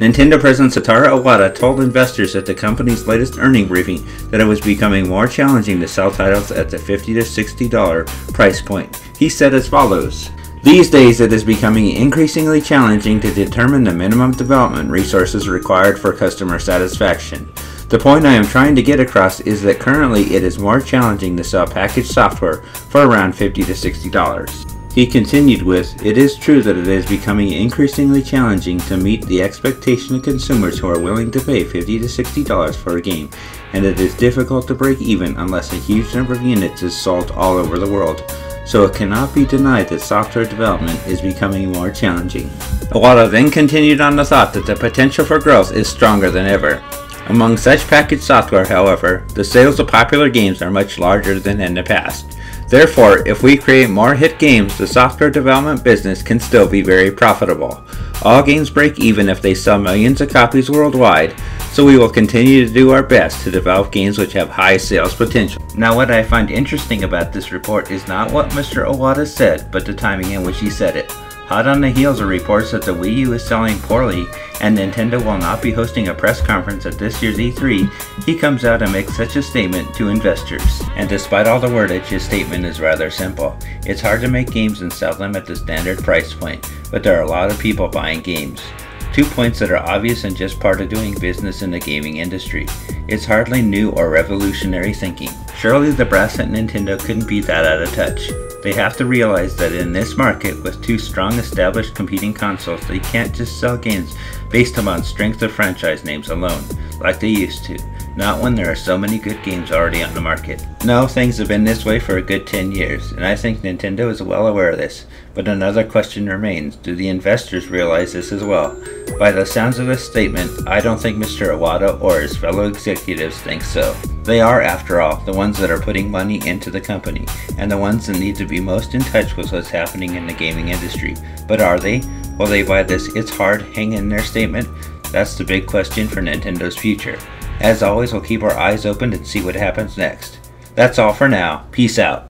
Nintendo President Satoru Iwata told investors at the company's latest earnings briefing that it was becoming more challenging to sell titles at the $50 to $60 price point. He said as follows: "These days it is becoming increasingly challenging to determine the minimum development resources required for customer satisfaction. The point I am trying to get across is that currently it is more challenging to sell packaged software for around $50 to $60. He continued with, "It is true that it is becoming increasingly challenging to meet the expectation of consumers who are willing to pay $50 to $60 for a game, and it is difficult to break even unless a huge number of units is sold all over the world. So it cannot be denied that software development is becoming more challenging." Iwata then continued on the thought that the potential for growth is stronger than ever. Among such packaged software, however, the sales of popular games are much larger than in the past. Therefore, if we create more hit games, the software development business can still be very profitable. All games break even if they sell millions of copies worldwide, so we will continue to do our best to develop games which have high sales potential. Now, what I find interesting about this report is not what Mr. Iwata said, but the timing in which he said it. Hot on the heels of reports that the Wii U is selling poorly and Nintendo will not be hosting a press conference at this year's E3, he comes out and makes such a statement to investors. And despite all the wordage, his statement is rather simple. It's hard to make games and sell them at the standard price point, but there are a lot of people buying games. 2 points that are obvious and just part of doing business in the gaming industry. It's hardly new or revolutionary thinking. Surely the brass at Nintendo couldn't be that out of touch. They have to realize that in this market with two strong established competing consoles, they can't just sell games based upon strength of franchise names alone, like they used to. Not when there are so many good games already on the market. No, things have been this way for a good 10 years, and I think Nintendo is well aware of this. But another question remains, do the investors realize this as well? By the sounds of this statement, I don't think Mr. Iwata or his fellow executives think so. They are, after all, the ones that are putting money into the company, and the ones that need to be most in touch with what's happening in the gaming industry. But are they? Will they buy this "it's hard" hang in their statement? That's the big question for Nintendo's future. As always, we'll keep our eyes open and see what happens next. That's all for now. Peace out.